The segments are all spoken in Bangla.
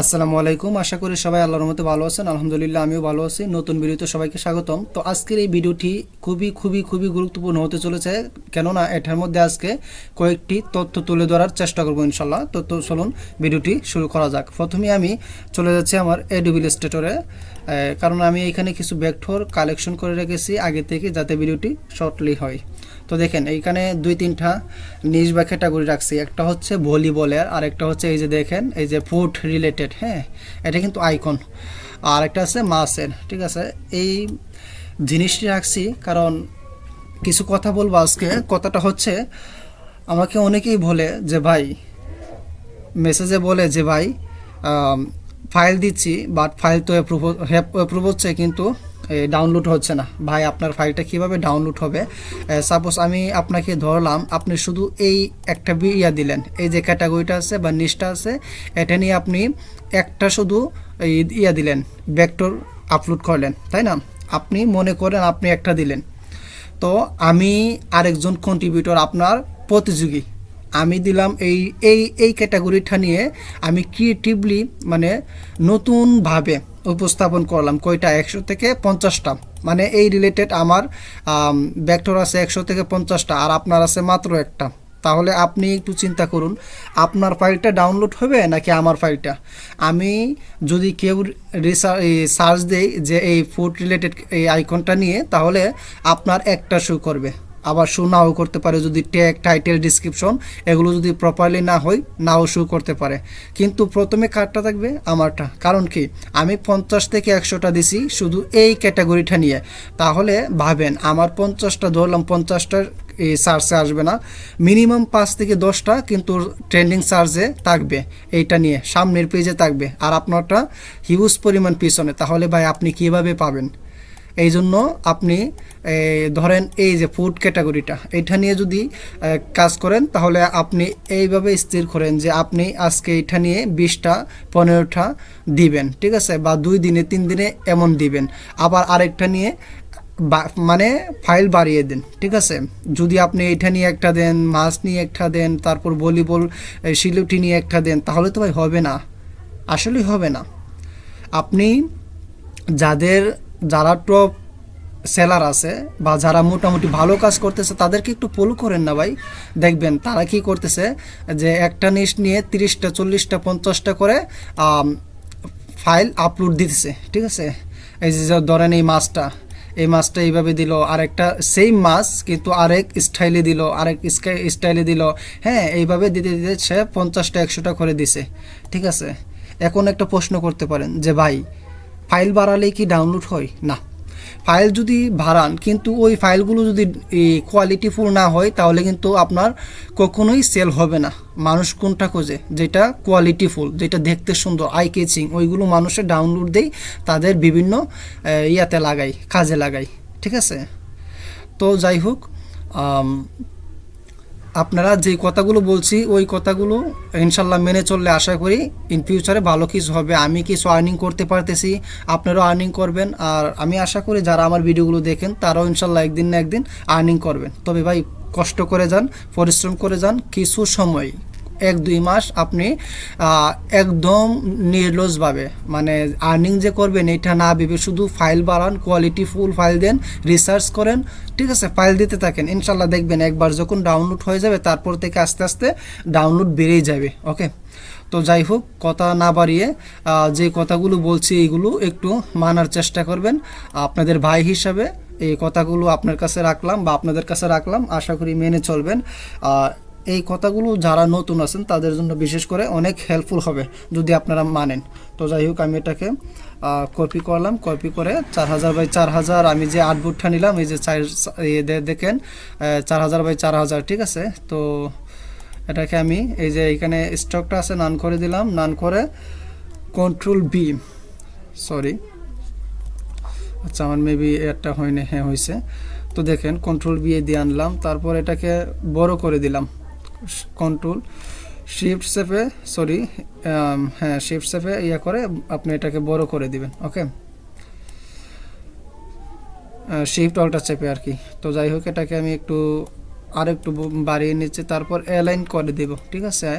আসসালামু আলাইকুম। আশা করি সবাই আল্লাহর রহমতে ভালো আছেন। আলহামদুলিল্লাহ আমিও ভালো আছি। নতুন ভিডিওতে সবাইকে স্বাগতম। তো আজকের এই ভিডিওটি খুবই গুরুত্বপূর্ণ হতে চলেছে, কেননা এটার মধ্যে আজকে কয়েকটি তথ্য তুলে ধরার চেষ্টা করবো ইনশাল্লাহ। তো চলুন ভিডিওটি শুরু করা যাক। প্রথমে আমি চলে যাচ্ছি আমার এডোবি ইলাস্ট্রেটরে, কারণ আমি এখানে কিছু ভেক্টর কালেকশন করে রেখেছি আগে থেকে, যাতে ভিডিওটি শর্টলি হয়। তো দেখেন এইখানে দুই তিনটা নিশ বা ক্যাটাগরি রাখছি। একটা হচ্ছে ভলিবলের, আর একটা হচ্ছে এই যে দেখেন এই যে ফুড রিলেটেড, হ্যাঁ এটা কিন্তু আইকন। আর একটা আছে মাসের, ঠিক আছে। এই জিনিসটি রাখছি কারণ কিছু কথা বলবো আজকে। কথাটা হচ্ছে, আমাকে অনেকেই বলে যে ভাই, মেসেজে বলে যে ভাই ফাইল দিচ্ছি, বাট ফাইল তো অ্যাপ্রুভ হচ্ছে কিন্তু ডাউনলোড হচ্ছে না। ভাই আপনার ফাইলটা কিভাবে ডাউনলোড হবে? সাপোজ আমি আপনাকে ধরলাম, আপনি শুধু এই একটা দিলেন, এই যে ক্যাটাগরিটা আছে বা নিচটা আছে, এটা নিয়ে আপনি একটা শুধু দিলেন, ভেক্টর আপলোড করলেন, তাই না? আপনি মনে করেন আপনি একটা দিলেন, তো আমি আরেকজন কন্ট্রিবিউটর, আপনার প্রতিযোগী, আমি দিলাম এই এই এই ক্যাটাগরিটা নিয়ে আমি ক্রিয়েটিভলি মানে নতুনভাবে উপস্থাপন করলাম কয়টা 100 থেকে 50টা, মানে এই রিলেটেড আমার ভেক্টর আছে 100 থেকে 50টা, আর আপনার আছে মাত্র একটা। তাহলে আপনি একটু চিন্তা করুন, আপনার ফাইলটা ডাউনলোড হবে নাকি আমার ফাইলটা? আমি যদি কেউ সার্চ দেই যে এই ফুড রিলেটেড এই আইকনটা নিয়ে, তাহলে আপনার একটা শো করবে, আবার শো নাও করতে পারে যদি ট্যাগ, টাইটেল, ডিসক্রিপশন এগুলো যদি প্রপারলি না হয়, নাও শো করতে পারে। কিন্তু প্রথমে কার্ডটা থাকবে আমারটা। কারণ কি, আমি 50 থেকে 100টা দিছি শুধু এই ক্যাটাগরিটা নিয়ে। তাহলে ভাবেন, আমার 50টা ধরলাম, 50টার এই সার্চে আসবে না, মিনিমাম 5 থেকে 10টা কিন্তু ট্রেন্ডিং সার্চে থাকবে, এইটা নিয়ে সামনের পেজে থাকবে, আর আপনারটা হিউজ পরিমাণ পিছনে। তাহলে ভাই আপনি কিভাবে পাবেন? এই জন্য আপনি ধরেন এই যে ফুড ক্যাটাগরিটা, এইটা নিয়ে যদি কাজ করেন, তাহলে আপনি এইভাবে স্থির করেন যে আপনি আজকে এইটা নিয়ে 20টা 15টা দিবেন, ঠিক আছে, বা 2 দিনে 3 দিনে এমন দিবেন। আবার আরেকটা নিয়ে মানে ফাইল বাড়িয়ে দেন, ঠিক আছে। যদি আপনি এইটা নিয়ে একটা দেন, মাছ নিয়ে একটা দেন, তারপর ভলিবল শিলুটি নিয়ে একটা দেন, তাহলে তো ভাই হবে না, আসলেই হবে না। আপনি যারা টপ সেলার আছে বা যারা মোটামুটি ভালো কাজ করতেছে, তাদেরকে একটু ফলো করেন না ভাই। দেখবেন তারা কি করতেছে, যে একটা নিশ নিয়ে 30টা 40টা 50টা করে ফাইল আপলোড দিতেছে, ঠিক আছে। এই যে ধরেন এই মাছটা এইভাবে দিল, আরেকটা সেম মাছ কিন্তু আরেক স্টাইলে দিল, আরেক স্টাইলে দিল, হ্যাঁ এইভাবে দিতে দিতে সে 50টা 100টা করে দিছে, ঠিক আছে। এখন একটা প্রশ্ন করতে পারেন যে ভাই, ফাইল বাড়ালেই কি ডাউনলোড হয়? না, ফাইল যদি বাড়ান কিন্তু ওই ফাইলগুলো যদি কোয়ালিটিফুল না হয়, তাহলে কিন্তু আপনার কখনোই সেল হবে না। মানুষ কোনটা খোঁজে? যেটা কোয়ালিটিফুল, যেটা দেখতে সুন্দর, আই কেচিং, ওইগুলো মানুষের ডাউনলোড দেয়, তাদের বিভিন্ন কাজে লাগাই, ঠিক আছে। তো যাই হোক, আপনারা যে কথাগুলো বলছি ওই কথাগুলো ইনশাল্লাহ মেনে চললে আশা করি ইন ফিউচারে ভালো কিছু হবে। আমি কিছু আর্নিং করতে পারতেছি, আপনারাও আর্নিং করবেন, আর আমি আশা করি যারা আমার ভিডিওগুলো দেখেন তারাও ইনশাল্লাহ একদিন না একদিন আর্নিং করবেন। তবে ভাই কষ্ট করে যান, পরিশ্রম করে যান, কিছু সময় 1-2 মাস আপনি একদম নির্লসভাবে মানে আর্নিং যে করবেন এটা না ভেবে শুধু ফাইল বাড়ান, কোয়ালিটি ফুল ফাইল দেন, রিসার্চ করেন, ঠিক আছে, ফাইল দিতে থাকেন। ইনশাল্লাহ দেখবেন একবার যখন ডাউনলোড হয়ে যাবে, তারপর থেকে আস্তে আস্তে ডাউনলোড বেড়েই যাবে। ওকে, তো যাই হোক, কথা না বাড়িয়ে যে কথাগুলো বলছি এইগুলো একটু মানার চেষ্টা করবেন। আপনাদের ভাই হিসাবে এই কথাগুলো আপনার কাছে রাখলাম বা আপনাদের কাছে রাখলাম, আশা করি মেনে চলবেন। এই কথাগুলো যারা নতুন আছেন তাদের জন্য বিশেষ করে অনেক হেল্পফুল হবে যদি আপনারা মানেন। তো যাই হোক, আমি এটাকে কপি করলাম, কপি করে 4000 বাই 4000 আমি যে আউটপুটটা নিলাম, এই যে দেখেন 4000 বাই 4000, ঠিক আছে। তো এটাকে আমি এই যে এখানে স্টকটা আছে নান করে দিলাম, নান করে কন্ট্রোল বি, সরি আচ্ছা আমার মেবি একটা হয়নি, হ্যাঁ হয়েছে। তো দেখেন কন্ট্রোল বি দিয়ে আনলাম, তারপর এটাকে বড় করে দিলাম, কন্ট্রোল শিফট সেফে, সরি হ্যাঁ শিফট সেফে করে আপনি এটাকে বড় করে দিবেন। ওকে, শিফট অল্টার চেপে আর কি। তো যাই হোক, এটাকে আমি আর একটু বাড়িয়ে নিচ্ছি, তারপর অ্যালাইন করে দেব, ঠিক আছে।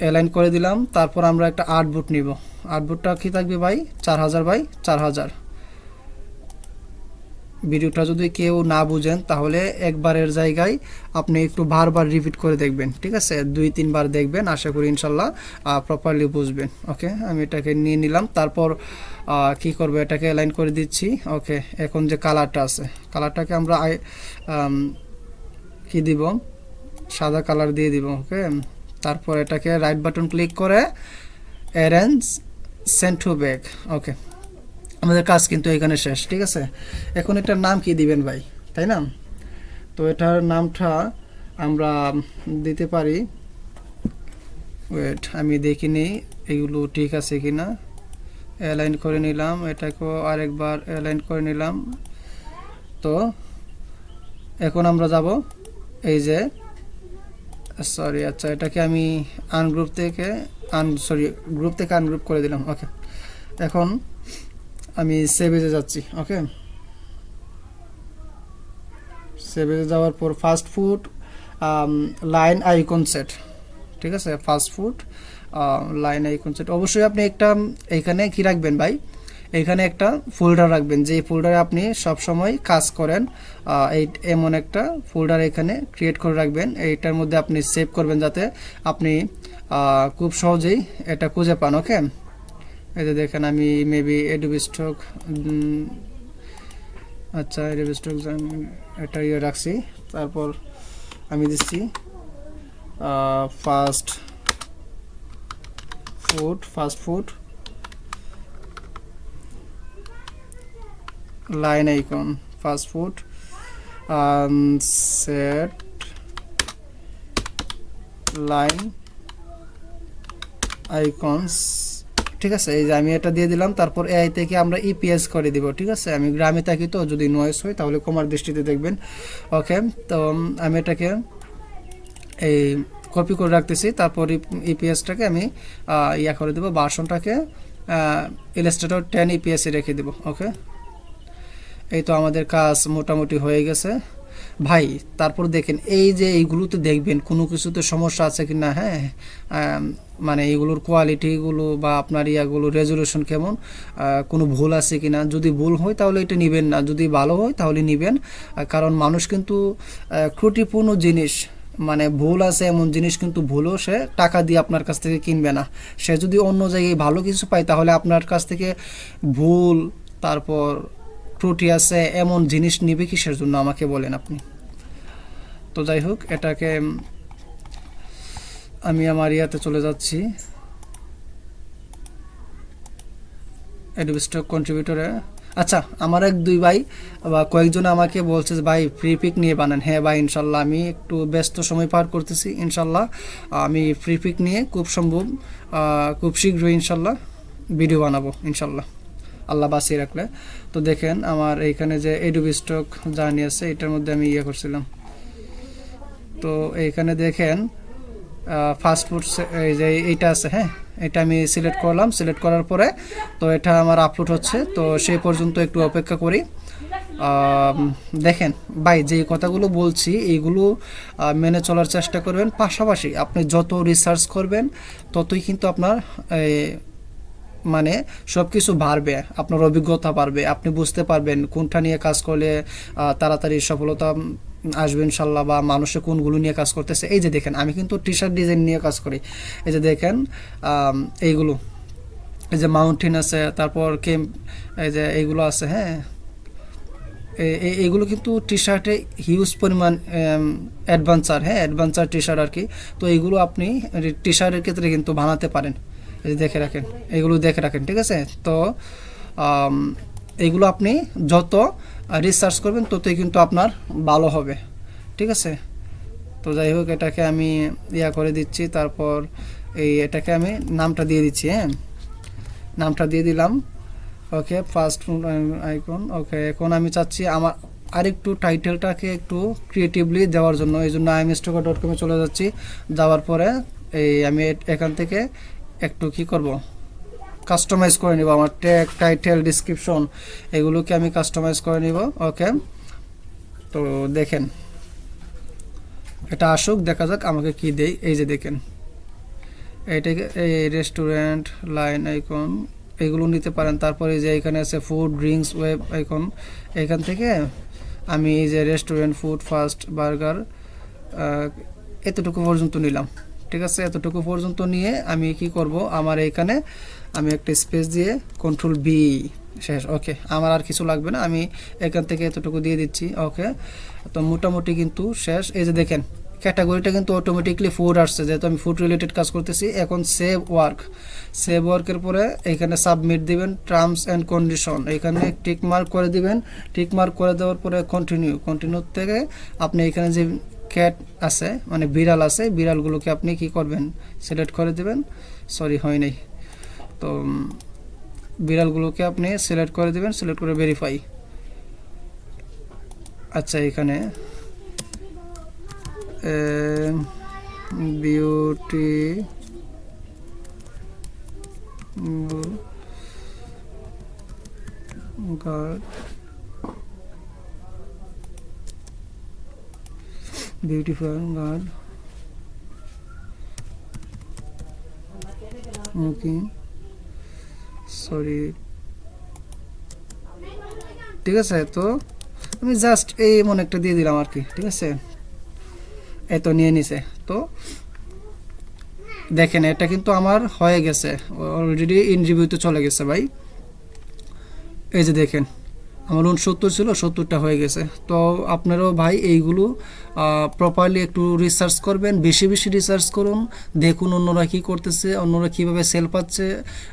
অ্যালাইন করে দিলাম। তারপর আমরা একটা আর্টবোর্ড নিব। আর্টবোর্ডটা কি থাকবে ভাই 4000 বাই 4000। ভিডিওটা যদি কেউ না বুঝেন তাহলে একবারের জায়গায় আপনি একটু বারবার রিপিট করে দেখবেন, ঠিক আছে? 2-3 বার দেখবেন, আশা করি ইনশাল্লাহ প্রপারলি বুঝবেন। ওকে, আমি এটাকে নিয়ে নিলাম। তারপর কি করব, এটাকে অ্যালাইন করে দিচ্ছি। ওকে, এখন যে কালারটা আছে, কালারটাকে আমরা কি দিব, সাদা কালার দিয়ে দিব। ওকে, তারপর এটাকে রাইট বাটন ক্লিক করে অ্যারেঞ্জ সেন্ড টু ব্যাক। ওকে, আমাদের কাজ কিন্তু এখানে শেষ, ঠিক আছে? এখন এটার নাম কি দিবেন ভাই, তাই না? তো এটার নামটা আমরা দিতে পারি, ওয়েট আমি দেখিনি এগুলো ঠিক আছে কিনা। অ্যালাইন করে নিলাম, এটাকেও আরেকবার অ্যালাইন করে নিলাম। তো এখন আমরা যাব এই যে সরি, আচ্ছা এটাকে আমি আনগ্রুপ থেকে গ্রুপ থেকে আনগ্রুপ করে দিলাম। ওকে, এখন আমি সেভেজে যাচ্ছি। ওকে, সেভেজে যাওয়ার পর fast food line icon set, ঠিক আছে? Fast food line icon set. অবশ্যই আপনি একটা এখানে কি রাখবেন ভাই, এখানে একটা ফোল্ডার রাখবেন, যে ফোল্ডারে আপনি সব সময় কাজ করেন। এই এমন একটা ফোল্ডার এখানে ক্রিয়েট করে রাখবেন, এইটার মধ্যে আপনি সেভ করবেন যাতে আপনি খুব সহজেই এটা খুঁজে পান। ওকে, এই যে দেখেন আমি মেবি অ্যাডোবি স্টক, আচ্ছা অ্যাডোবি স্টক এটা রাখছি। তারপর আমি দিচ্ছি fast food line icon, fast food set line icons, ঠিক আছে? এই যে আমি এটা দিয়ে দিলাম। তারপর এআই থেকে আমরা ইপিএস করে দিব, ঠিক আছে? আমি গ্রামে থাকি তো যদি নয়েস হয় তাহলে কমার দৃষ্টিতে দেখবেন। ওকে, তো আমি এটাকে এই কপি করে রাখতেছি। তারপর ইপিএসটাকে আমি ইয়া করে দেবো, ভার্সনটাকে ইলাস্ট্রেটর 10 ইপিএস এ রেখে দেব। ওকে, এই তো আমাদের কাজ মোটামুটি হয়ে গেছে ভাই। তারপর দেখেন এই যে এইগুলোতে দেখবেন কোনো কিছুতে সমস্যা আছে কি না। হ্যাঁ, মানে এইগুলোর কোয়ালিটিগুলো বা আপনার ইয়াগুলো রেজলিউশন কেমন, কোনো ভুল আছে কি না। যদি ভুল হয় তাহলে এটা নেবেন না, যদি ভালো হয় তাহলে নেবেন। কারণ মানুষ কিন্তু ত্রুটিপূর্ণ জিনিস, মানে ভুল আছে এমন জিনিস কিন্তু ভুলও সে টাকা দিয়ে আপনার কাছ থেকে কিনবে না। সে যদি অন্য জায়গায় ভালো কিছু পায় তাহলে আপনার কাছ থেকে ভুল, তারপর ত্রুটি আছে এমন জিনিস নিবে কিসের জন্য আমাকে বলেন আপনি? তো যাই হোক, এটাকে আমি আমার ইয়াতে চলে যাচ্ছি, অ্যাডোবি স্টক কন্ট্রিবিউটরে। আচ্ছা, আমার 1-2 ভাই বা কয়েকজন আমাকে বলছে যে ভাই ফ্রি পিক নিয়ে বানান। হ্যাঁ ভাই, ইনশাল্লাহ আমি একটু ব্যস্ত সময় পার করতেছি, ইনশাল্লাহ আমি ফ্রি পিক নিয়ে খুব সম্ভব খুব শীঘ্রই ইনশাল্লাহ ভিডিও বানাবো ইনশাল্লাহ, আল্লাহ বাঁচিয়ে রাখলে। তো দেখেন আমার এইখানে যে অ্যাডোবি স্টক জার্নি আছে, এটার মধ্যে আমি ইয়ে করছিলাম। তো এইখানে দেখেন ফাস্ট ফুড, এই যে এইটা আছে, হ্যাঁ এটা আমি সিলেক্ট করলাম। সিলেক্ট করার পরে তো এটা আমার আপলোড হচ্ছে, তো সেই পর্যন্ত একটু অপেক্ষা করি। দেখেন ভাই, যে কথাগুলো বলছি এইগুলো মেনে চলার চেষ্টা করবেন। পাশাপাশি আপনি যত রিসার্চ করবেন ততই কিন্তু আপনার মানে সব কিছু বাড়বে, আপনার অভিজ্ঞতা বাড়বে, আপনি বুঝতে পারবেন কোনটা নিয়ে কাজ করলে তাড়াতাড়ি সফলতা আসবে ইনশাল্লাহ, বা মানুষে কোনগুলো নিয়ে কাজ করতেছে। এই যে দেখেন আমি কিন্তু টি শার্ট ডিজাইন নিয়ে কাজ করি। এই যে দেখেন এইগুলো, এই যে মাউন্টেন আছে, তারপর কেম্প, এই যে এইগুলো আছে। হ্যাঁ, এইগুলো কিন্তু টি শার্টে হিউজ পরিমাণ অ্যাডভেঞ্চার, হ্যাঁ অ্যাডভেঞ্চার টি শার্ট আর কি। তো এইগুলো আপনি টি শার্টের ক্ষেত্রে কিন্তু বানাতে পারেন। এই দেখে রাখেন, এইগুলো দেখে রাখেন, ঠিক আছে? তো এইগুলো আপনি যত রিসার্চ করবেন ততই কিন্তু আপনার ভালো হবে, ঠিক আছে? তো যাই হোক, এটাকে আমি ইয়া করে দিচ্ছি। তারপর এটাকে আমি নামটা দিয়ে দিচ্ছি। হ্যাঁ, নামটা দিয়ে দিলাম। ওকে, ফার্স্ট আইকন। ওকে, এখন আমি চাচ্ছি আমার আরেকটু টাইটেলটাকে একটু ক্রিয়েটিভলি দেওয়ার জন্য, এই জন্য imstocker.com-এ চলে যাচ্ছি। যাওয়ার পরে আমি এখান থেকে একটু কি করব, কাস্টমাইজ করে নিব। আমার ট্যাগ, টাইটেল, ডিসক্রিপশন এগুলোকে আমি কাস্টমাইজ করে নিব। ওকে, তো দেখেন এটা আসুক, দেখা যাক আমাকে কি দেয়। এই যে দেখেন এটাকে এই রেস্টুরেন্ট লাইন আইকন এগুলো নিতে পারেন। তারপরে যে এখানে আছে ফুড ড্রিঙ্কস ওয়েব আইকন, এখান থেকে আমি এই যে রেস্টুরেন্ট ফুড ফাস্ট বার্গার এতটুকু পর্যন্ত নিলাম। ঠিক আছে, এতটুকু পর্যন্ত নিয়ে আমি কি করব, আমার এইখানে আমি একটা স্পেস দিয়ে কন্ট্রোল বি শেষ। ওকে, আমার আর কিছু লাগবে না, আমি এখান থেকে এতটুকু দিয়ে দিচ্ছি। ওকে, তো মোটামুটি কিন্তু শেষ। এই যে দেখেন ক্যাটাগরিটা কিন্তু অটোমেটিকলি ফুড আসছে, যেহেতু আমি ফুড রিলেটেড কাজ করতেছি। এখন সেভ ওয়ার্ক, সেভ ওয়ার্কের পরে এখানে সাবমিট দিবেন, টার্মস অ্যান্ড কন্ডিশন এখানে টিক মার্ক করে দিবেন। টিক মার্ক করে দেওয়ার পরে কন্টিনিউ, কন্টিনিউ থেকে আপনি এখানে যে ক্যাট আছে মানে বিড়াল আছে, বিড়ালগুলোকে আপনি কি করবেন, সিলেক্ট করে দেবেন। সরি হয় নাই, তো বিড়ালগুলোকে আপনি সিলেক্ট করে দেবেন, সিলেক্ট করে ভেরিফাই। আচ্ছা, এখানে beauty guard, beautiful guard okay sorry. ঠিক আছে, তো আমি জাস্ট এই এমন একটা দিয়ে দিলাম আর কি। ঠিক আছে, এত নিয়ে নিছে। তো দেখেন এটা কিন্তু আমার হয়ে গেছে, অলরেডি ইন রিভিউতে চলে গেছে ভাই। এই যে দেখেন আমার 69 ছিল, 70টা হয়ে গেছে। তো আপনারাও ভাই এইগুলো প্রপারলি একটু রিসার্চ করবেন, বেশি বেশি রিসার্চ করুন, দেখুন অন্যরা কী করতেছে, অন্যরা কীভাবে সেল পাচ্ছে,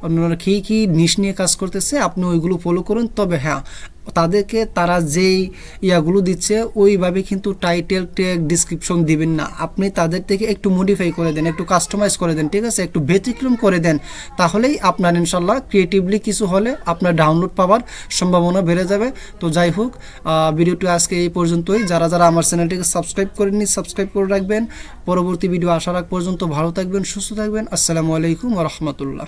অন্যরা কী কী নিশ নিয়ে কাজ করতেছে, আপনি ওইগুলো ফলো করুন। তবে হ্যাঁ, তাদেরকে তারা যেই ইয়াগুলো দিচ্ছে ওইভাবে কিন্তু টাইটেল ট্যাগ ডিসক্রিপশন দিবেন না, আপনি তাদের থেকে একটু মডিফাই করে দেন, একটু কাস্টমাইজ করে দেন। ঠিক আছে, একটু ব্যতিক্রম করে দেন, তাহলেই আপনার ইনশাল্লাহ ক্রিয়েটিভলি কিছু হলে আপনার ডাউনলোড পাওয়ার সম্ভাবনা বেড়ে যাবে। তো যাই হোক, ভিডিওটি আজকে এই পর্যন্তই। যারা যারা আমার চ্যানেলটিকে সাবস্ক্রাইব করেননি সাবস্ক্রাইব করে রাখবেন। পরবর্তী ভিডিও আসার আগ পর্যন্ত ভালো থাকবেন, সুস্থ থাকবেন। আসসালামু আলাইকুম ওয়া রাহমাতুল্লাহ।